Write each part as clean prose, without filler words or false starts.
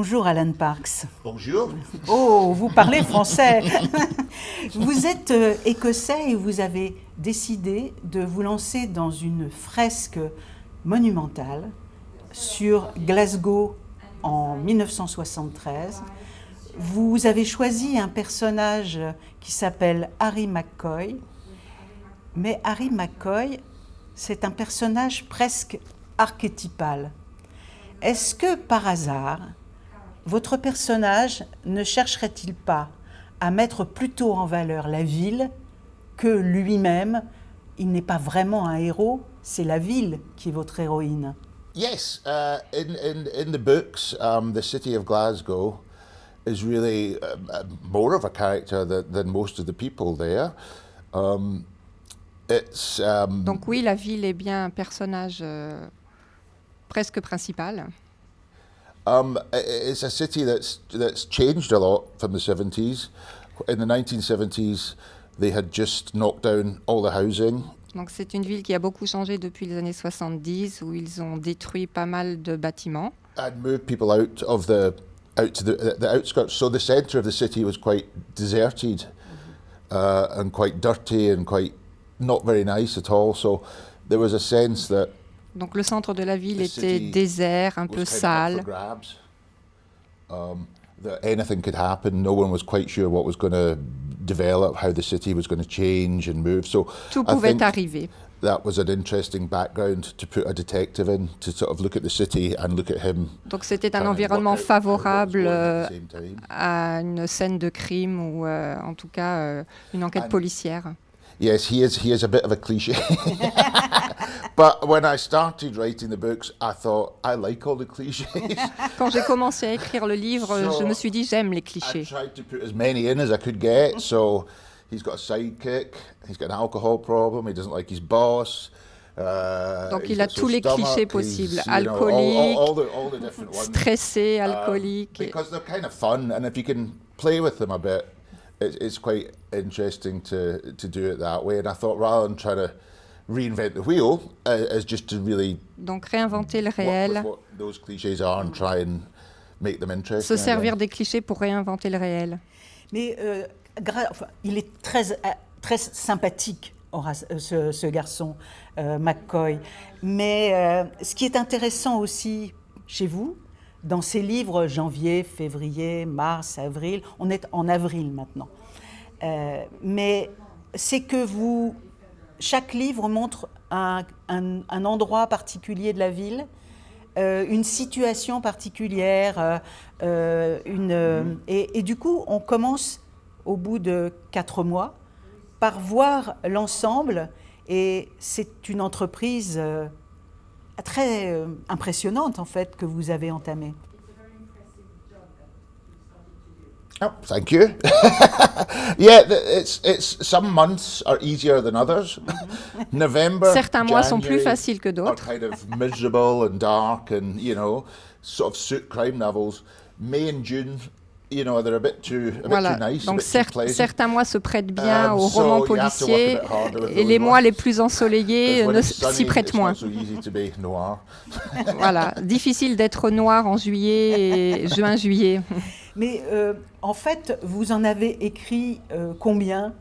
Bonjour Alan Parks. Bonjour. Oh, vous parlez français. Vous êtes écossais et vous avez décidé de vous lancer dans une fresque monumentale sur Glasgow en 1973. Vous avez choisi un personnage qui s'appelle Harry McCoy. Mais Harry McCoy, c'est un personnage presque archétypal. Est-ce que par hasard, votre personnage ne chercherait-il pas à mettre plutôt en valeur la ville que lui-même? Il n'est pas vraiment un héros, c'est la ville qui est votre héroïne. Yes, in the books, the city of Glasgow is really more of a character than most of the people there. Donc oui, la ville est bien un personnage presque principal. It's a city that's changed a lot from the 70s. In the 1970s, they had just knocked down all the housing. Donc c'est une ville qui a beaucoup changé depuis les années 70, où ils ont détruit pas mal de bâtiments. And moved people out to the outskirts. So the centre of the city was quite deserted and quite dirty and quite not very nice at all. So there was a sense that donc le centre de la ville était désert, un peu sale. That anything could happen. No one was quite sure what was going to develop, how the city was going to change and move. So tout pouvait arriver. That was an interesting background to put a detective in, to sort of look at the city and look at him. Donc c'était un environnement favorable à une scène de crime ou en tout cas une enquête policière. Yes, he is a bit of a cliché. But when I started writing the books, I thought, I like all the clichés. Quand j'ai commencé à écrire le livre, je me suis dit, j'aime les clichés. I tried to put as many in as I could get. So he's got a sidekick, he's got an alcohol problem, he doesn't like his boss. Donc il a tous les clichés possibles, alcoolique, all the different ones. Stressé, alcoolique. Because they're kind of fun, and if you can play with them a bit, it's quite interesting to do it that way. And I thought, rather than trying to reinvent the wheel, is just to really donc réinventer le réel. What those clichés are and try and make them interesting. Se servir des clichés pour réinventer le réel. Mais il est très sympathique, ce garçon, McCoy. Mais ce qui est intéressant aussi chez vous, dans ces livres, janvier, février, mars, avril, on est en avril maintenant. Mais c'est que chaque livre montre un endroit particulier de la ville, une situation particulière, et du coup, on commence au bout de 4 mois par voir l'ensemble, et c'est une entreprise très impressionnante en fait que vous avez entamée. Oh, thank you. Yeah, it's some months are easier than others. November, certains mois sont plus faciles que d'autres. Kind of miserable and dark and, sort of suit crime novels. May and June, they're a bit too nice. Donc certains mois se prêtent bien aux romans policiers et les mois les plus ensoleillés s'y prêtent moins. Voilà, difficile d'être noir en juillet et juin-juillet. Mais en fait, vous en avez écrit combien?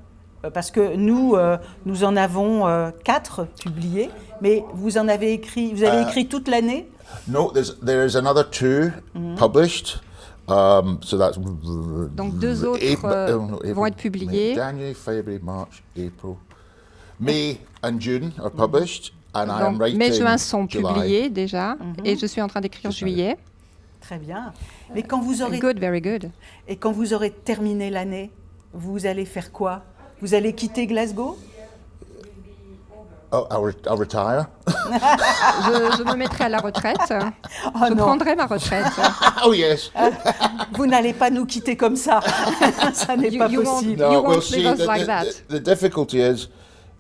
Parce que nous en avons 4 publiés, mais vous avez écrit toute l'année? No, there is another 2 published. So that's donc 2 autres vont être publiés. January, February, March, April, May and June are published, and I am writing. Mai, juin sont publiés déjà, et je suis en train d'écrire juillet. Très bien. Mais quand vous aurez very good. Et quand vous aurez terminé l'année, vous allez faire quoi? Vous allez quitter Glasgow? Oh, I'll retire. je me mettrai à la retraite. Je prendrai ma retraite. Oh yes. Vous n'allez pas nous quitter comme ça. Ça n'est pas possible. You won't leave us like that. The difficulty is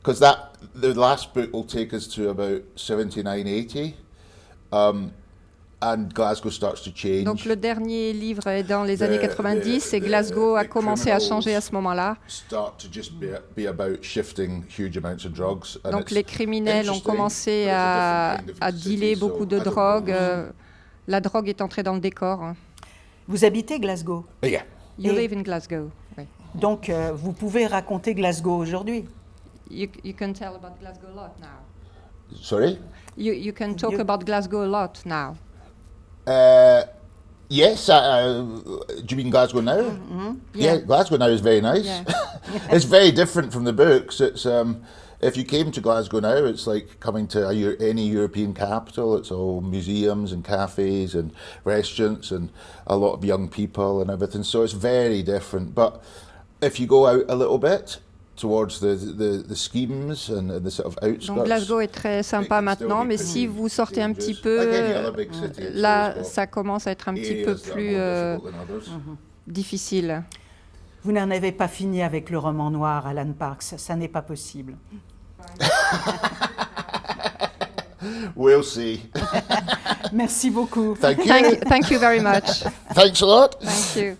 because the last book will take us to about 79, 80. And Glasgow starts to change. Donc le dernier livre est dans les années 90 et Glasgow a commencé à changer à ce moment-là. Donc les criminels ont commencé à dealer beaucoup de drogue. La drogue est entrée dans le décor. Vous habitez Glasgow, But yeah. You Et- live in Glasgow. Oui. donc vous pouvez raconter Glasgow aujourd'hui. You can tell about Glasgow a lot now. Sorry? You can talk You- about Glasgow a lot now. Yes, do you mean Glasgow now? Yeah, Yeah. Glasgow now is very nice. Yeah. It's very different from the books. It's if you came to Glasgow now, it's like coming to any European capital. It's all museums and cafes and restaurants and a lot of young people and everything. So it's very different. But if you go out a little bit towards the schemes and the sort of outskirts. Donc Glasgow est très sympa maintenant, mais si vous sortez un petit peu, là, ça commence à être un petit peu plus difficile. Vous n'en avez pas fini avec le roman noir, Alan Parks, ça n'est pas possible. We'll see. Merci beaucoup. Thank you. Thank you very much. Thanks a lot. Thank you.